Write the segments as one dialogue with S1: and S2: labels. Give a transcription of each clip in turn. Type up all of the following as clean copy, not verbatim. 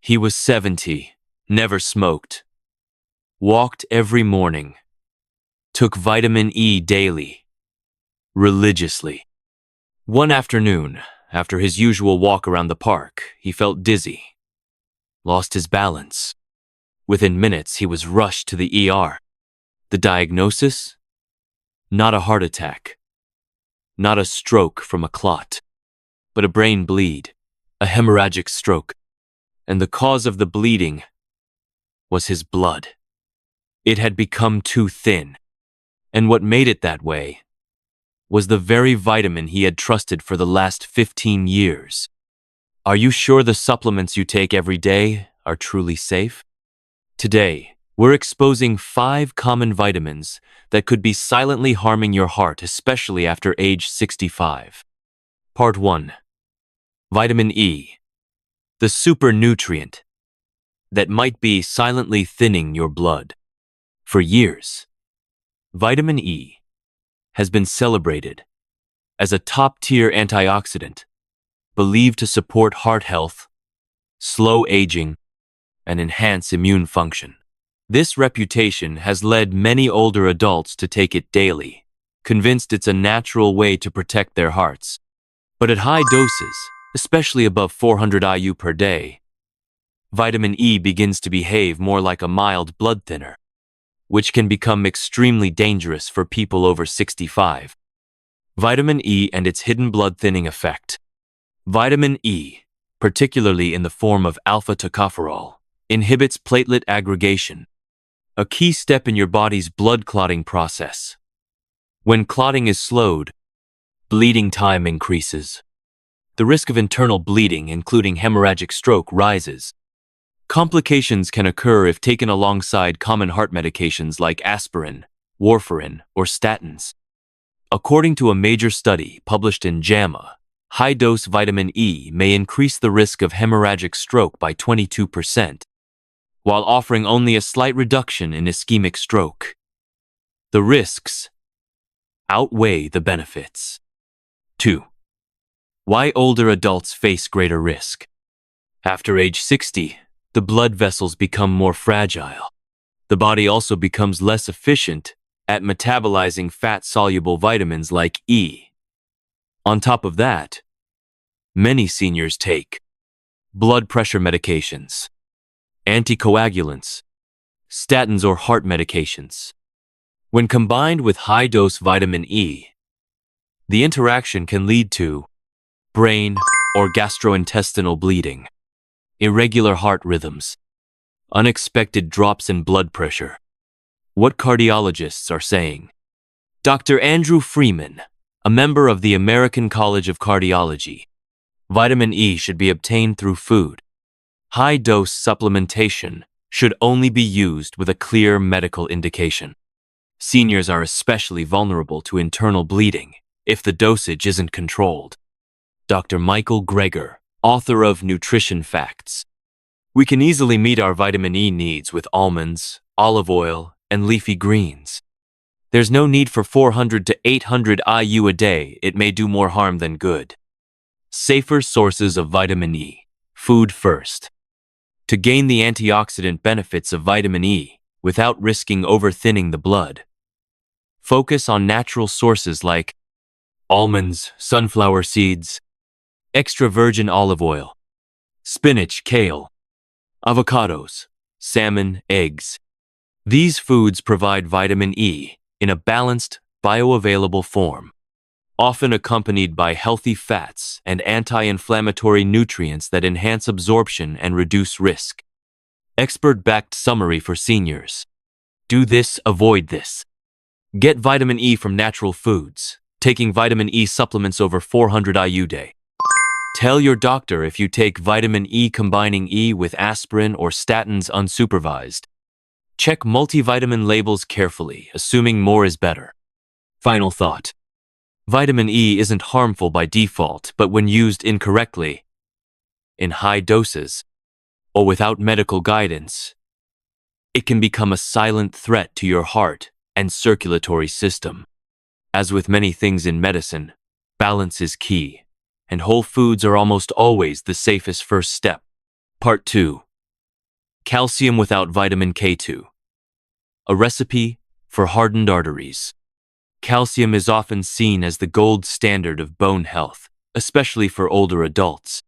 S1: He was 70, never smoked, walked every morning, took vitamin E daily, religiously. One afternoon, after his usual walk around the park, he felt dizzy, lost his balance. Within minutes, he was rushed to the ER. The diagnosis? Not a heart attack, not a stroke from a clot, but a brain bleed, a hemorrhagic stroke. And the cause of the bleeding was his blood. It had become too thin, and what made it that way was the very vitamin he had trusted for the last 15 years. Are you sure the supplements you take every day are truly safe? Today, we're exposing 5 common vitamins that could be silently harming your heart, especially after age 65. Part 1. Vitamin E, the super nutrient that might be silently thinning your blood. For years, vitamin E has been celebrated as a top-tier antioxidant, believed to support heart health, slow aging, and enhance immune function. This reputation has led many older adults to take it daily, convinced it's a natural way to protect their hearts. But at high doses, especially above 400 IU per day, vitamin E begins to behave more like a mild blood thinner, which can become extremely dangerous for people over 65. Vitamin E and its hidden blood thinning effect. Vitamin E, particularly in the form of alpha-tocopherol, inhibits platelet aggregation, a key step in your body's blood clotting process. When clotting is slowed, bleeding time increases. The risk of internal bleeding, including hemorrhagic stroke, rises. Complications can occur if taken alongside common heart medications like aspirin, warfarin, or statins. According to a major study published in JAMA, high-dose vitamin E may increase the risk of hemorrhagic stroke by 22%, while offering only a slight reduction in ischemic stroke. The risks outweigh the benefits. 2. Why older adults face greater risk. After age 60, the blood vessels become more fragile. The body also becomes less efficient at metabolizing fat-soluble vitamins like E. On top of that, many seniors take blood pressure medications, anticoagulants, statins, or heart medications. When combined with high-dose vitamin E, the interaction can lead to brain or gastrointestinal bleeding, irregular heart rhythms, unexpected drops in blood pressure. What cardiologists are saying. Dr. Andrew Freeman, a member of the American College of Cardiology, vitamin E should be obtained through food. High-dose supplementation should only be used with a clear medical indication. Seniors are especially vulnerable to internal bleeding if the dosage isn't controlled. Dr. Michael Greger, author of Nutrition Facts. We can easily meet our vitamin E needs with almonds, olive oil, and leafy greens. There's no need for 400 to 800 IU a day. It may do more harm than good. Safer sources of vitamin E. Food first. To gain the antioxidant benefits of vitamin E without risking over-thinning the blood, focus on natural sources like almonds, sunflower seeds, extra virgin olive oil, spinach, kale, avocados, salmon, eggs. These foods provide vitamin E in a balanced, bioavailable form, often accompanied by healthy fats and anti-inflammatory nutrients that enhance absorption and reduce risk. Expert-backed summary for seniors. Do this, avoid this. Get vitamin E from natural foods, taking vitamin E supplements over 400 IU day. Tell your doctor if you take vitamin E combining E with aspirin or statins unsupervised. Check multivitamin labels carefully, assuming more is better. Final thought. Vitamin E isn't harmful by default, but when used incorrectly, in high doses, or without medical guidance, it can become a silent threat to your heart and circulatory system. As with many things in medicine, balance is key, and whole foods are almost always the safest first step. Part 2. Calcium without vitamin K2. A recipe for hardened arteries. Calcium is often seen as the gold standard of bone health, especially for older adults.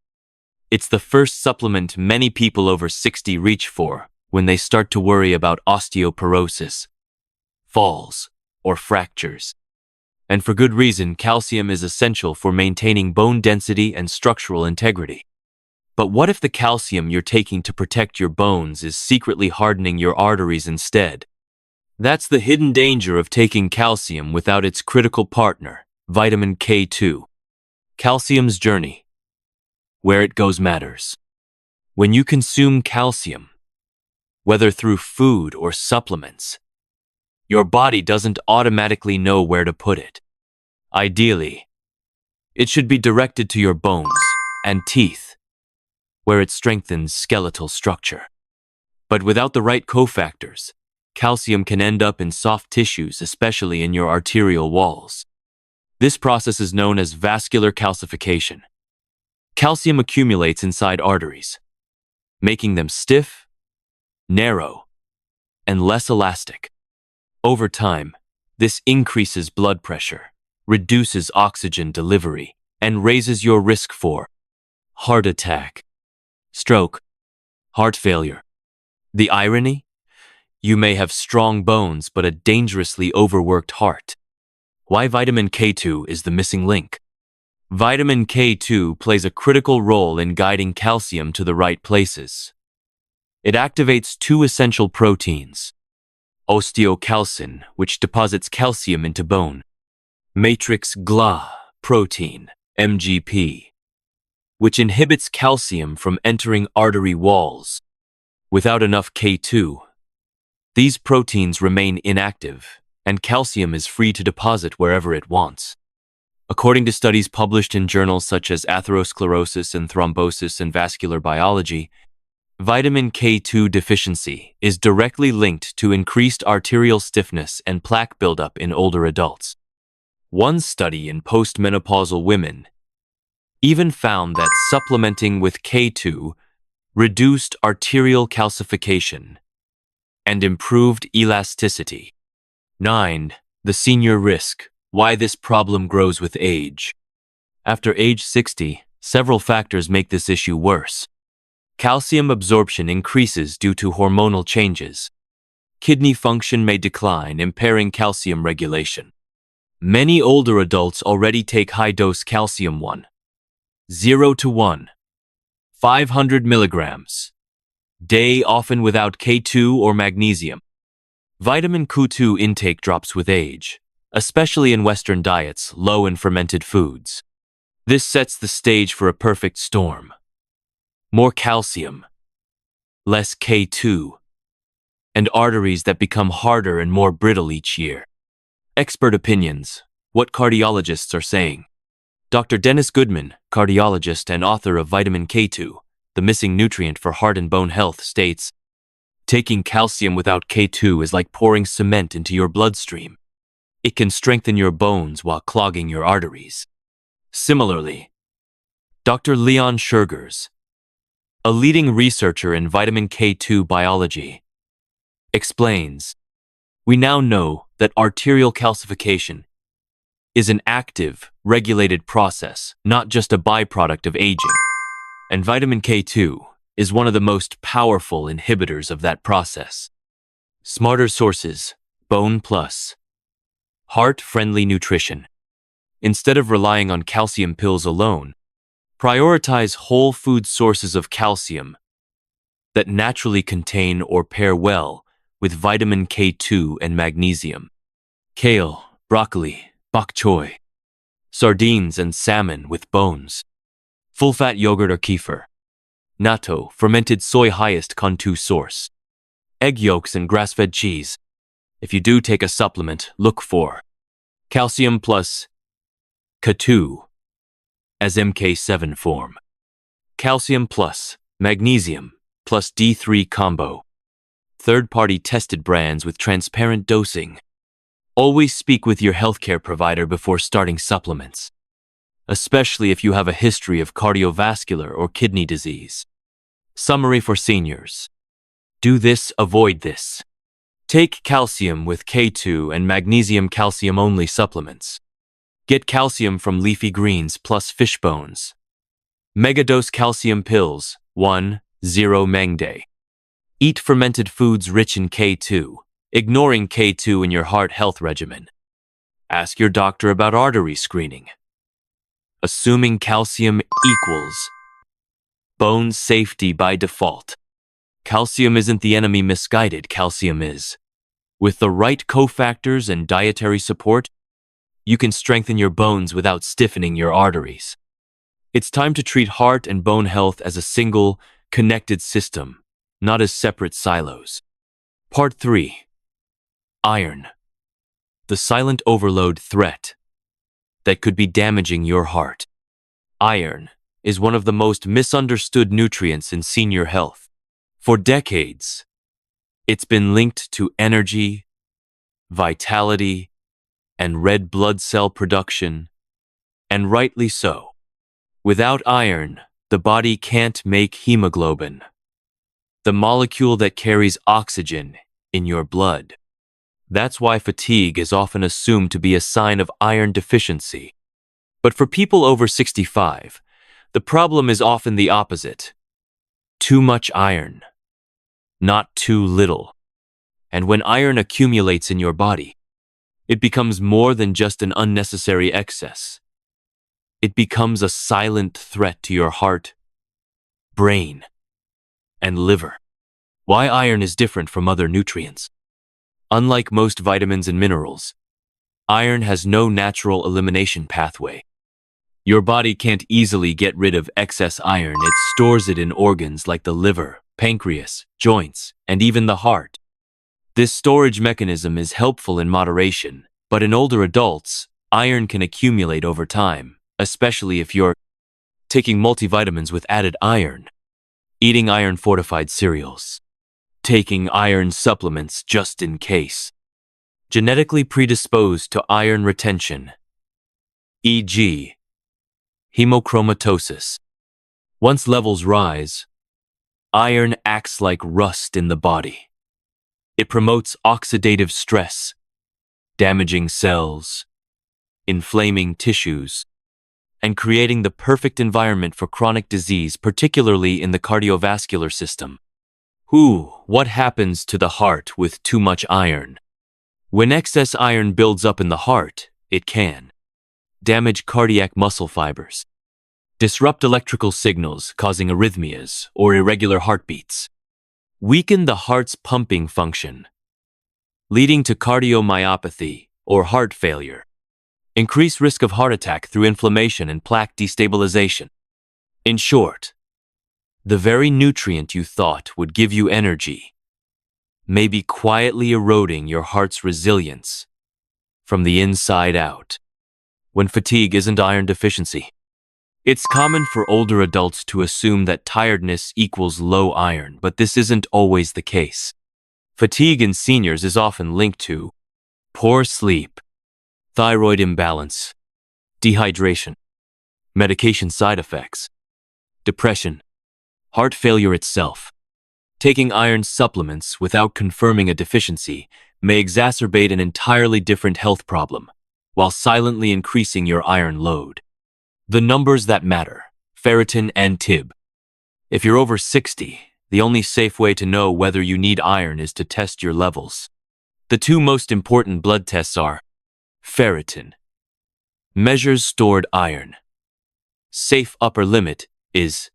S1: It's the first supplement many people over 60 reach for when they start to worry about osteoporosis, falls, or fractures. And for good reason, calcium is essential for maintaining bone density and structural integrity. But what if the calcium you're taking to protect your bones is secretly hardening your arteries instead? That's the hidden danger of taking calcium without its critical partner, vitamin K2. Calcium's journey. Where it goes matters. When you consume calcium, whether through food or supplements, your body doesn't automatically know where to put it. Ideally, it should be directed to your bones and teeth, where it strengthens skeletal structure. But without the right cofactors, calcium can end up in soft tissues, especially in your arterial walls. This process is known as vascular calcification. Calcium accumulates inside arteries, making them stiff, narrow, and less elastic. Over time, this increases blood pressure, reduces oxygen delivery, and raises your risk for heart attack, stroke, heart failure. The irony? You may have strong bones but a dangerously overworked heart. Why vitamin K2 is the missing link? Vitamin K2 plays a critical role in guiding calcium to the right places. It activates two essential proteins: osteocalcin, which deposits calcium into bone, matrix Gla protein, MGP, which inhibits calcium from entering artery walls. Without enough K2, these proteins remain inactive, and calcium is free to deposit wherever it wants. According to studies published in journals such as Atherosclerosis and Thrombosis and Vascular Biology, vitamin K2 deficiency is directly linked to increased arterial stiffness and plaque buildup in older adults. One study in postmenopausal women even found that supplementing with K2 reduced arterial calcification and improved elasticity. 9. The senior risk. Why this problem grows with age. After age 60, several factors make this issue worse. Calcium absorption increases due to hormonal changes. Kidney function may decline, impairing calcium regulation. Many older adults already take high-dose calcium 0 to 500 milligrams day, often without K2 or magnesium. Vitamin K2 intake drops with age, especially in Western diets low in fermented foods. This sets the stage for a perfect storm. More calcium, less K2, and arteries that become harder and more brittle each year. Expert opinions. What cardiologists are saying. Dr. Dennis Goodman, cardiologist and author of Vitamin K2, the missing nutrient for heart and bone health, states, taking calcium without K2 is like pouring cement into your bloodstream. It can strengthen your bones while clogging your arteries. Similarly, Dr. Leon Schergers, a leading researcher in vitamin K2 biology, explains, we now know that arterial calcification is an active, regulated process, not just a byproduct of aging. And vitamin K2 is one of the most powerful inhibitors of that process. Smarter sources, Bone Plus. Heart-friendly nutrition. Instead of relying on calcium pills alone, prioritize whole food sources of calcium that naturally contain or pair well with vitamin K2 and magnesium. Kale, broccoli, bok choy, sardines and salmon with bones, full-fat yogurt or kefir, natto, fermented soy, highest K2 source, egg yolks and grass-fed cheese. If you do take a supplement, look for calcium plus K2 as MK7 form, calcium plus magnesium plus D3 combo, third-party tested brands with transparent dosing. Always speak with your healthcare provider before starting supplements, especially if you have a history of cardiovascular or kidney disease. Summary for seniors. Do this, avoid this. Take calcium with K2 and magnesium calcium only supplements. Get calcium from leafy greens plus fish bones. Megadose calcium pills, 1-0 mg day. Eat fermented foods rich in K2, ignoring K2 in your heart health regimen. Ask your doctor about artery screening. Assuming calcium equals bone safety by default. Calcium isn't the enemy, misguided, calcium is. With the right cofactors and dietary support, you can strengthen your bones without stiffening your arteries. It's time to treat heart and bone health as a single, connected system, not as separate silos. Part 3. Iron. The silent overload threat that could be damaging your heart. Iron is one of the most misunderstood nutrients in senior health. For decades, it's been linked to energy, vitality, and red blood cell production, and rightly so. Without iron, the body can't make hemoglobin, the molecule that carries oxygen in your blood. That's why fatigue is often assumed to be a sign of iron deficiency. But for people over 65, the problem is often the opposite. Too much iron, not too little. And when iron accumulates in your body, it becomes more than just an unnecessary excess. It becomes a silent threat to your heart, brain, and liver. Why iron is different from other nutrients. Unlike most vitamins and minerals, iron has no natural elimination pathway. Your body can't easily get rid of excess iron. It stores it in organs like the liver, pancreas, joints, and even the heart. This storage mechanism is helpful in moderation, but in older adults, iron can accumulate over time, especially if you're taking multivitamins with added iron, eating iron-fortified cereals, taking iron supplements just in case. Genetically predisposed to iron retention, e.g., hemochromatosis. Once levels rise, iron acts like rust in the body. It promotes oxidative stress, damaging cells, inflaming tissues, and creating the perfect environment for chronic disease, particularly in the cardiovascular system. What happens to the heart with too much iron? When excess iron builds up in the heart, it can damage cardiac muscle fibers, disrupt electrical signals causing arrhythmias or irregular heartbeats, weaken the heart's pumping function, leading to cardiomyopathy or heart failure, increase risk of heart attack through inflammation and plaque destabilization. In short, the very nutrient you thought would give you energy may be quietly eroding your heart's resilience from the inside out. When fatigue isn't iron deficiency, it's common for older adults to assume that tiredness equals low iron, but this isn't always the case. Fatigue in seniors is often linked to poor sleep, thyroid imbalance, dehydration, medication side effects, depression, heart failure itself. Taking iron supplements without confirming a deficiency may exacerbate an entirely different health problem, while silently increasing your iron load. The numbers that matter: ferritin and TIB. If you're over 60, the only safe way to know whether you need iron is to test your levels. The two most important blood tests are ferritin, measures stored iron. Safe upper limit is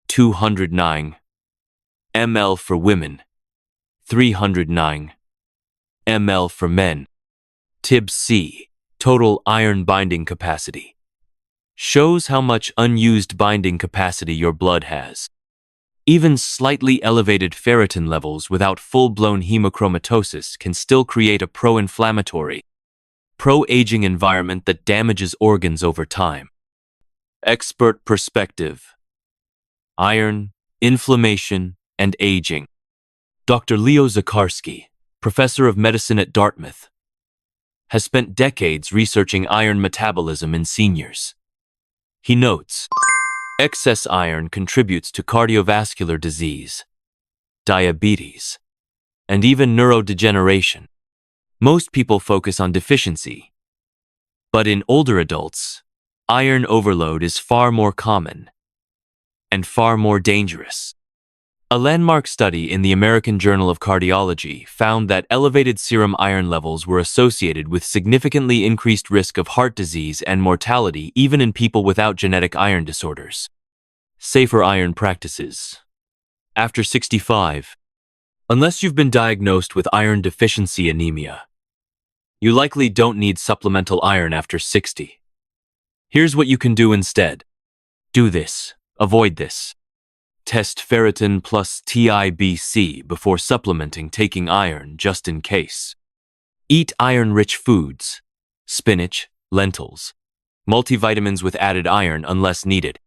S1: 209 ml for women, 309 ml for men. TIB-C, total iron binding capacity, shows how much unused binding capacity your blood has. Even slightly elevated ferritin levels without full-blown hemochromatosis can still create a pro-inflammatory, pro-aging environment that damages organs over time. Expert perspective: iron, inflammation, and aging. Dr. Leo Zakarski, professor of medicine at Dartmouth, has spent decades researching iron metabolism in seniors. He notes, excess iron contributes to cardiovascular disease, diabetes, and even neurodegeneration. Most people focus on deficiency, but in older adults, iron overload is far more common and far more dangerous. A landmark study in the American Journal of Cardiology found that elevated serum iron levels were associated with significantly increased risk of heart disease and mortality even in people without genetic iron disorders. Safer iron practices. After 65, unless you've been diagnosed with iron deficiency anemia, you likely don't need supplemental iron after 60. Here's what you can do instead. Do this. Avoid this. Test ferritin plus TIBC before supplementing taking iron just in case. Eat iron-rich foods, spinach, lentils, multivitamins with added iron unless needed.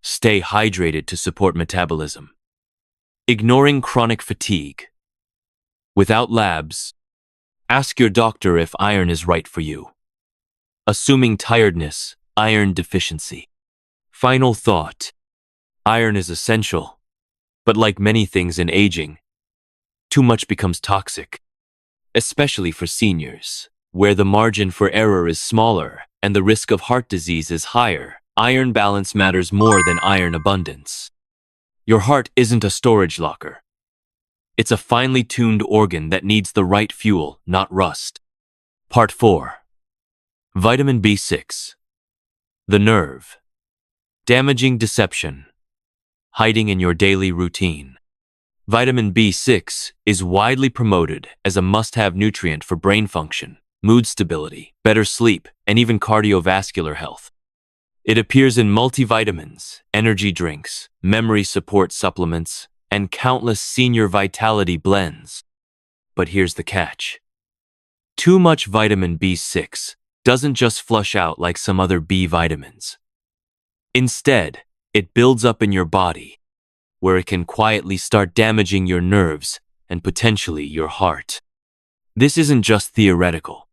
S1: Stay hydrated to support metabolism. Ignoring chronic fatigue. Without labs, ask your doctor if iron is right for you. Assuming tiredness, iron deficiency. Final thought. Iron is essential, but like many things in aging, too much becomes toxic, especially for seniors, where the margin for error is smaller and the risk of heart disease is higher. Iron balance matters more than iron abundance. Your heart isn't a storage locker. It's a finely tuned organ that needs the right fuel, not rust. Part 4. Vitamin B6. The nerve. Damaging deception. Hiding in your daily routine. Vitamin B6 is widely promoted as a must-have nutrient for brain function, mood stability, better sleep, and even cardiovascular health. It appears in multivitamins, energy drinks, memory support supplements, and countless senior vitality blends. But here's the catch. Too much vitamin B6 doesn't just flush out like some other B vitamins. Instead, it builds up in your body, where it can quietly start damaging your nerves and potentially your heart. This isn't just theoretical.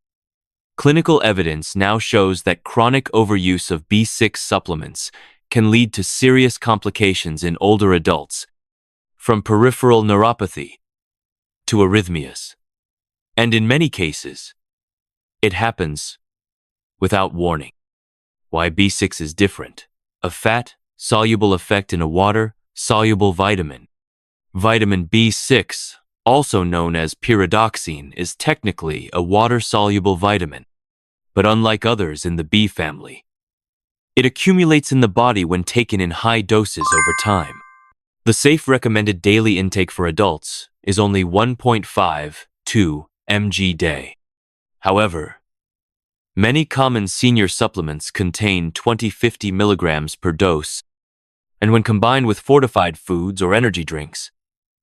S1: Clinical evidence now shows that chronic overuse of B6 supplements can lead to serious complications in older adults, from peripheral neuropathy to arrhythmias. And in many cases, it happens without warning. Why B6 is different. A fat-soluble effect in a water-soluble vitamin. Vitamin B6, also known as pyridoxine, is technically a water-soluble vitamin, but unlike others in the B family, it accumulates in the body when taken in high doses over time. The safe recommended daily intake for adults is only 1.52 mg day. However, many common senior supplements contain 20-50 milligrams per dose, and when combined with fortified foods or energy drinks,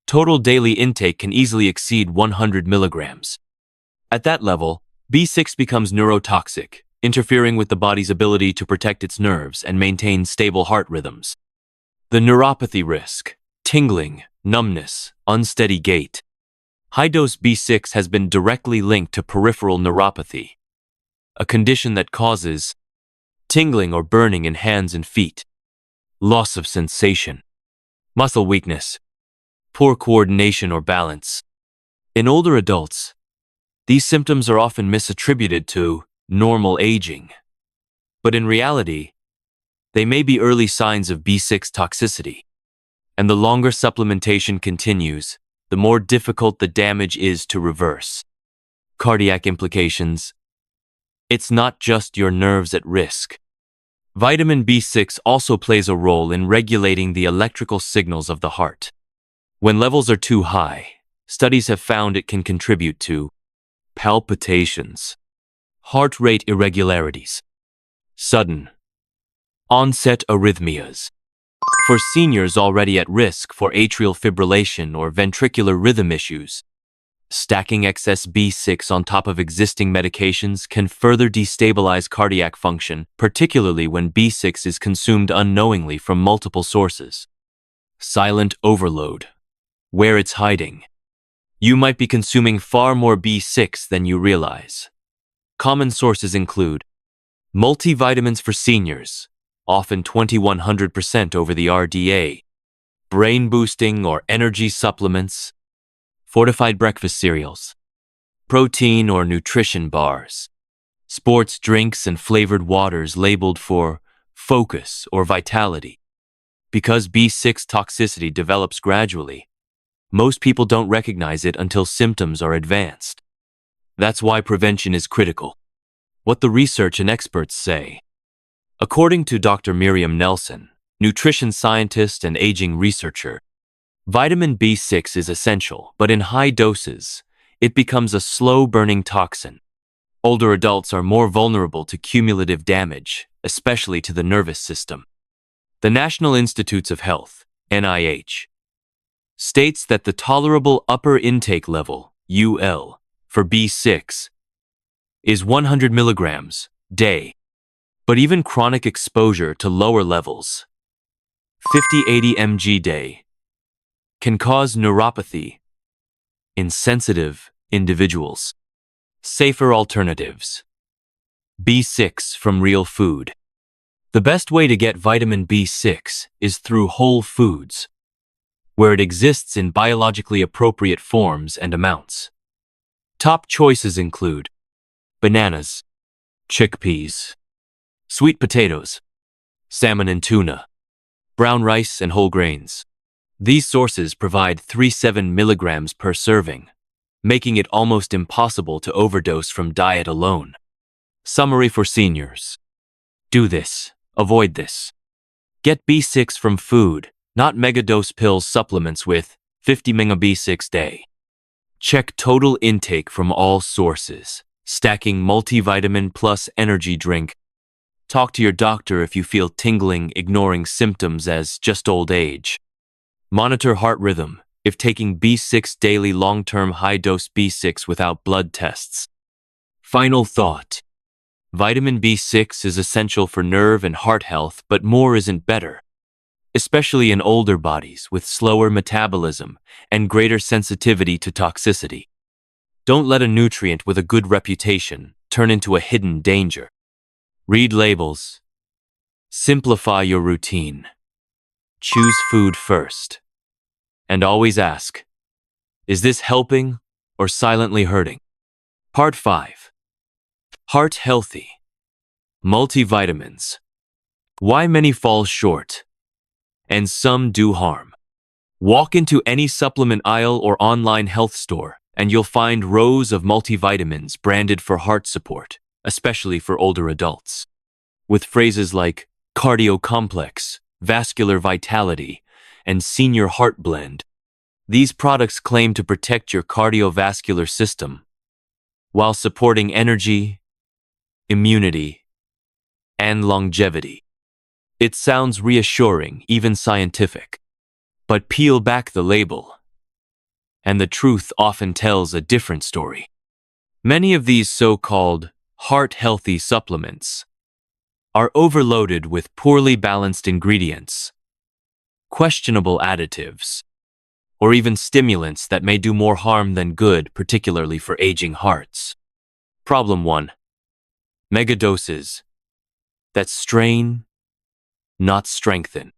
S1: total daily intake can easily exceed 100 milligrams. At that level, B6 becomes neurotoxic, interfering with the body's ability to protect its nerves and maintain stable heart rhythms. The neuropathy risk: tingling, numbness, unsteady gait. High-dose B6 has been directly linked to peripheral neuropathy, a condition that causes tingling or burning in hands and feet, loss of sensation, muscle weakness, poor coordination or balance. In older adults, these symptoms are often misattributed to normal aging, but in reality, they may be early signs of B6 toxicity. And the longer supplementation continues, the more difficult the damage is to reverse. Cardiac implications. It's not just your nerves at risk. Vitamin B6 also plays a role in regulating the electrical signals of the heart. When levels are too high, studies have found it can contribute to palpitations, heart rate irregularities, sudden onset arrhythmias. For seniors already at risk for atrial fibrillation or ventricular rhythm issues, stacking excess B6 on top of existing medications can further destabilize cardiac function, particularly when B6 is consumed unknowingly from multiple sources. Silent overload. Where it's hiding. You might be consuming far more B6 than you realize. Common sources include multivitamins for seniors, often 2100% over the RDA, brain-boosting or energy supplements, fortified breakfast cereals, protein or nutrition bars, sports drinks and flavored waters labeled for focus or vitality. Because B6 toxicity develops gradually, most people don't recognize it until symptoms are advanced. That's why prevention is critical. What the research and experts say. According to Dr. Miriam Nelson, nutrition scientist and aging researcher, vitamin B6 is essential, but in high doses, it becomes a slow-burning toxin. Older adults are more vulnerable to cumulative damage, especially to the nervous system. The National Institutes of Health, NIH, states that the tolerable upper intake level, UL, for B6 is 100 milligrams day, but even chronic exposure to lower levels, 50-80 mg day, can cause neuropathy in sensitive individuals. Safer alternatives. B6 from real food. The best way to get vitamin B6 is through whole foods, where it exists in biologically appropriate forms and amounts. Top choices include bananas, chickpeas, sweet potatoes, salmon and tuna, brown rice and whole grains. These sources provide 3-7 milligrams per serving, making it almost impossible to overdose from diet alone. Summary for seniors. Do this. Avoid this. Get B6 from food, not megadose pills supplements with 50 mg B6 day. Check total intake from all sources, stacking multivitamin plus energy drink. Talk to your doctor if you feel tingling, ignoring symptoms as just old age. Monitor heart rhythm if taking B6 daily long-term high-dose B6 without blood tests. Final thought. Vitamin B6 is essential for nerve and heart health, but more isn't better, especially in older bodies with slower metabolism and greater sensitivity to toxicity. Don't let a nutrient with a good reputation turn into a hidden danger. Read labels. Simplify your routine. Choose food first. And always ask, is this helping or silently hurting? Part 5. Heart healthy. Multivitamins. Why many fall short, and some do harm. Walk into any supplement aisle or online health store, and you'll find rows of multivitamins branded for heart support, especially for older adults. With phrases like cardio complex, vascular vitality, and senior heart blend. These products claim to protect your cardiovascular system while supporting energy, immunity, and longevity. It sounds reassuring, even scientific. But peel back the label, and the truth often tells a different story. Many of these so-called heart-healthy supplements are overloaded with poorly balanced ingredients, questionable additives, or even stimulants that may do more harm than good, particularly for aging hearts. Problem 1. Megadoses that strain, not strengthen.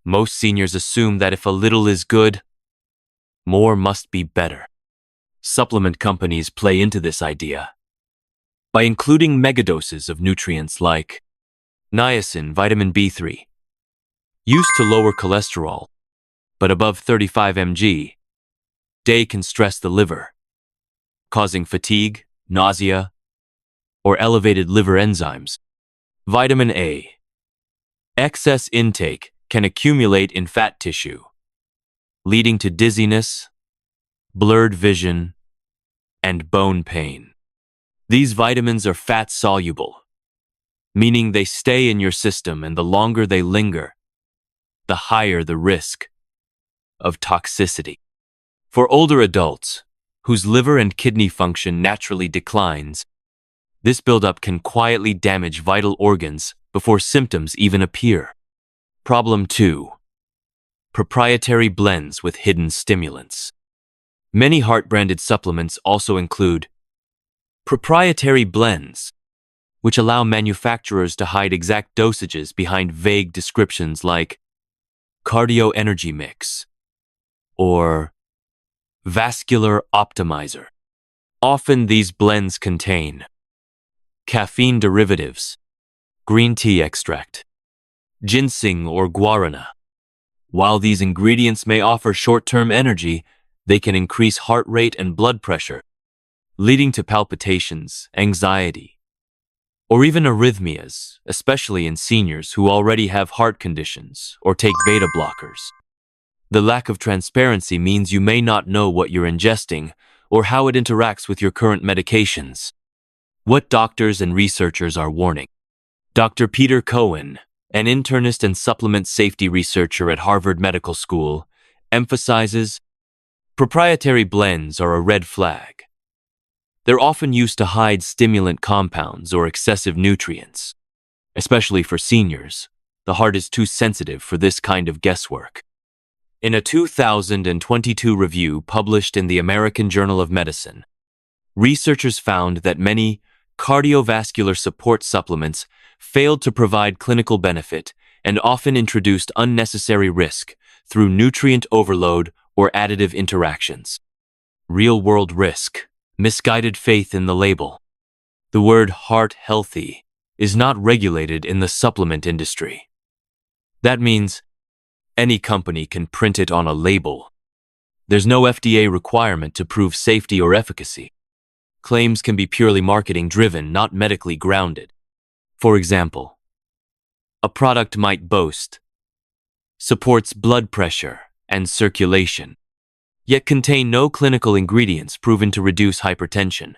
S1: Most seniors assume that if a little is good, more must be better. Supplement companies play into this idea by including megadoses of nutrients like niacin, vitamin B3, used to lower cholesterol, but above 35 mg day can stress the liver, causing fatigue, nausea, or elevated liver enzymes. Vitamin A. Excess intake can accumulate in fat tissue, leading to dizziness, blurred vision, and bone pain. These vitamins are fat-soluble, meaning they stay in your system, and the longer they linger, the higher the risk of toxicity. For older adults, whose liver and kidney function naturally declines, this buildup can quietly damage vital organs before symptoms even appear. Problem 2. Proprietary blends with hidden stimulants. Many heart-branded supplements also include proprietary blends, which allow manufacturers to hide exact dosages behind vague descriptions like cardio energy mix, or vascular optimizer. Often these blends contain caffeine derivatives, green tea extract, ginseng or guarana. While these ingredients may offer short-term energy, they can increase heart rate and blood pressure, leading to palpitations, anxiety, or even arrhythmias, especially in seniors who already have heart conditions or take beta blockers. The lack of transparency means you may not know what you're ingesting or how it interacts with your current medications. What doctors and researchers are warning. Dr. Peter Cohen, an internist and supplement safety researcher at Harvard Medical School, emphasizes proprietary blends are a red flag. They're often used to hide stimulant compounds or excessive nutrients. Especially for seniors, the heart is too sensitive for this kind of guesswork. In a 2022 review published in the American Journal of Medicine, researchers found that many cardiovascular support supplements failed to provide clinical benefit and often introduced unnecessary risk through nutrient overload or additive interactions. Real-world risk, misguided faith in the label. The word heart healthy is not regulated in the supplement industry. That means any company can print it on a label. There's no FDA requirement to prove safety or efficacy. Claims can be purely marketing-driven, not medically grounded. For example, a product might boast supports blood pressure and circulation, yet contain no clinical ingredients proven to reduce hypertension.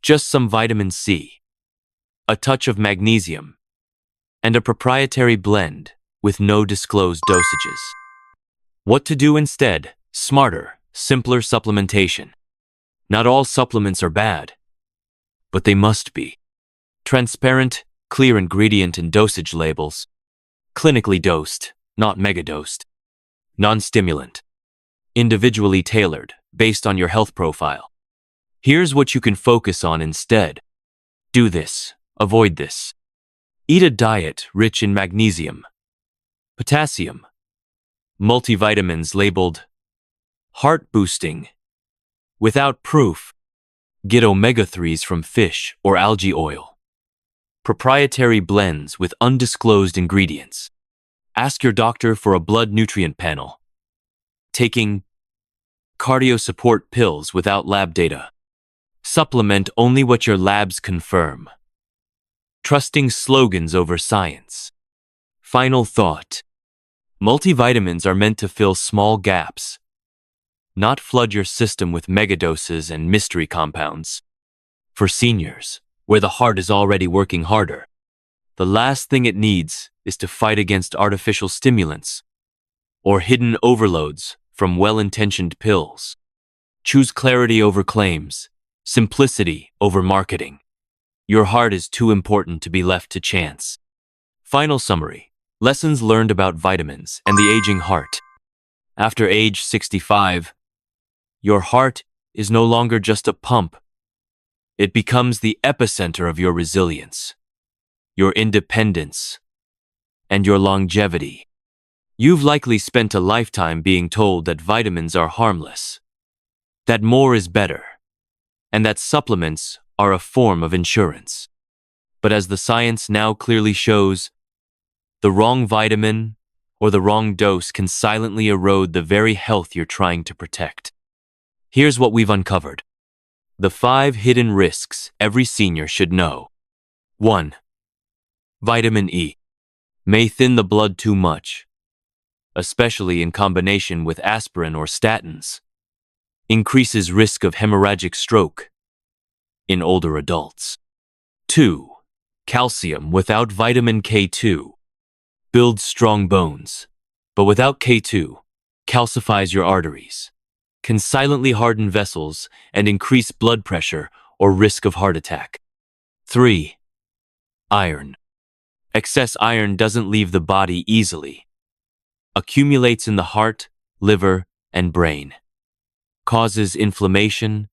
S1: Just some vitamin C, a touch of magnesium, and a proprietary blend with no disclosed dosages. What to do instead? Smarter, simpler supplementation. Not all supplements are bad, but they must be. Transparent, clear ingredient and dosage labels. Clinically dosed, not megadosed. Non-stimulant. Individually tailored, based on your health profile. Here's what you can focus on instead. Do this, avoid this. Eat a diet rich in magnesium, potassium, multivitamins labeled heart boosting. Without proof, get omega-3s from fish or algae oil. Proprietary blends with undisclosed ingredients. Ask your doctor for a blood nutrient panel. Taking cardio support pills without lab data. Supplement only what your labs confirm. Trusting slogans over science. Final thought. Multivitamins are meant to fill small gaps, not flood your system with megadoses and mystery compounds. For seniors, where the heart is already working harder, the last thing it needs is to fight against artificial stimulants or hidden overloads from well-intentioned pills. Choose clarity over claims, simplicity over marketing. Your heart is too important to be left to chance. Final summary. Lessons learned about vitamins and the aging heart. After age 65, your heart is no longer just a pump. It becomes the epicenter of your resilience, your independence, and your longevity. You've likely spent a lifetime being told that vitamins are harmless, that more is better, and that supplements are a form of insurance. But as the science now clearly shows, the wrong vitamin or the wrong dose can silently erode the very health you're trying to protect. Here's what we've uncovered. The 5 hidden risks every senior should know. 1. Vitamin E may thin the blood too much, especially in combination with aspirin or statins. Increases risk of hemorrhagic stroke in older adults. 2. Calcium without vitamin K2 builds strong bones, but without K2, calcifies your arteries, can silently harden vessels and increase blood pressure or risk of heart attack. 3. Iron. Excess iron doesn't leave the body easily. Accumulates in the heart, liver, and brain. Causes inflammation,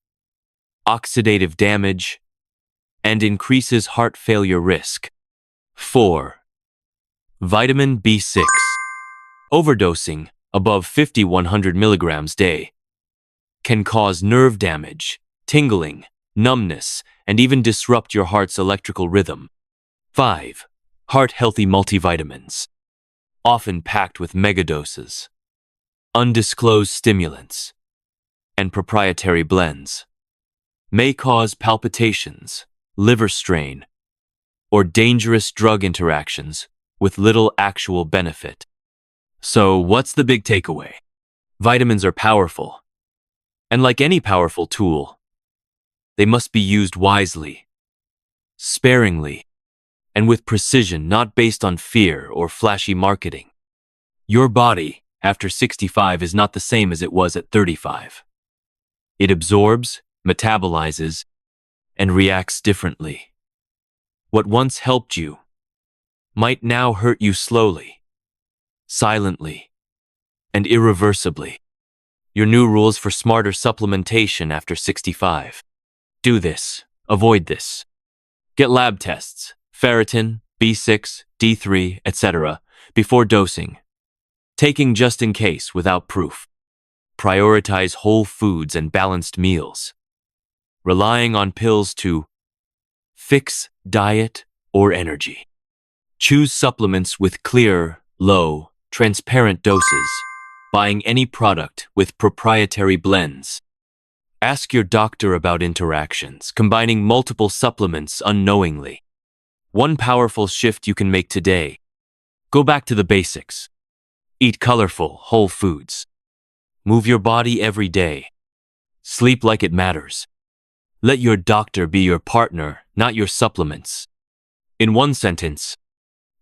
S1: oxidative damage, and increases heart failure risk. 4. Vitamin B6. Overdosing, above 50-100 milligrams day, can cause nerve damage, tingling, numbness, and even disrupt your heart's electrical rhythm. 5. Heart-healthy multivitamins, often packed with megadoses, undisclosed stimulants, and proprietary blends, may cause palpitations, liver strain, or dangerous drug interactions with little actual benefit. So, what's the big takeaway? Vitamins are powerful, and like any powerful tool, they must be used wisely, sparingly, and with precision, not based on fear or flashy marketing. Your body, after 65, is not the same as it was at 35. It absorbs, metabolizes, and reacts differently. What once helped you might now hurt you slowly, silently, and irreversibly. Your new rules for smarter supplementation after 65. Do this. Avoid this. Get lab tests, ferritin, B6, D3, etc., before dosing. Taking just in case without proof. Prioritize whole foods and balanced meals. Relying on pills to fix diet or energy. Choose supplements with clear, low, transparent doses. Buying any product with proprietary blends. Ask your doctor about interactions, combining multiple supplements unknowingly. One powerful shift you can make today. Go back to the basics. Eat colorful, whole foods. Move your body every day. Sleep like it matters. Let your doctor be your partner, not your supplements. In one sentence,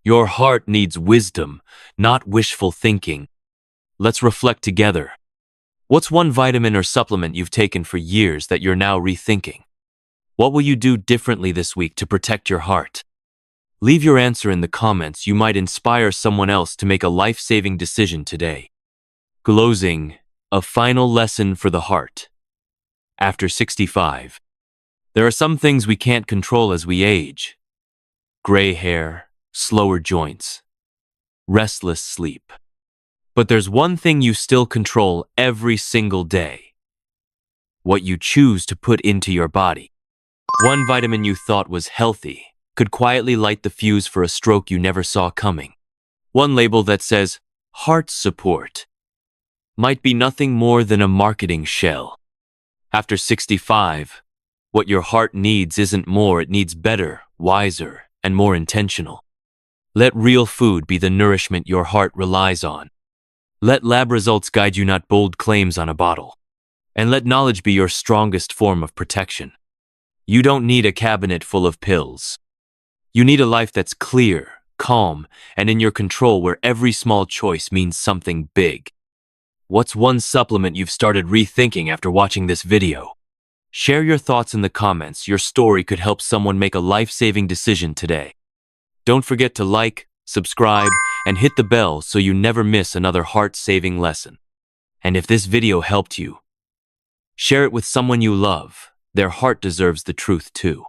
S1: your heart needs wisdom, not wishful thinking. Let's reflect together. What's one vitamin or supplement you've taken for years that you're now rethinking? What will you do differently this week to protect your heart? Leave your answer in the comments. You might inspire someone else to make a life-saving decision today. Closing, a final lesson for the heart. After 65, there are some things we can't control as we age. Gray hair, slower joints, restless sleep. But there's one thing you still control every single day. What you choose to put into your body. One vitamin you thought was healthy could quietly light the fuse for a stroke you never saw coming. One label that says, heart support, might be nothing more than a marketing shell. After 65, what your heart needs isn't more, it needs better, wiser, and more intentional. Let real food be the nourishment your heart relies on. Let lab results guide you, not bold claims on a bottle. And let knowledge be your strongest form of protection. You don't need a cabinet full of pills. You need a life that's clear, calm, and in your control, where every small choice means something big. What's one supplement you've started rethinking after watching this video? Share your thoughts in the comments. Your story could help someone make a life-saving decision today. Don't forget to like, subscribe, and hit the bell so you never miss another heart-saving lesson. And if this video helped you, share it with someone you love. Their heart deserves the truth too.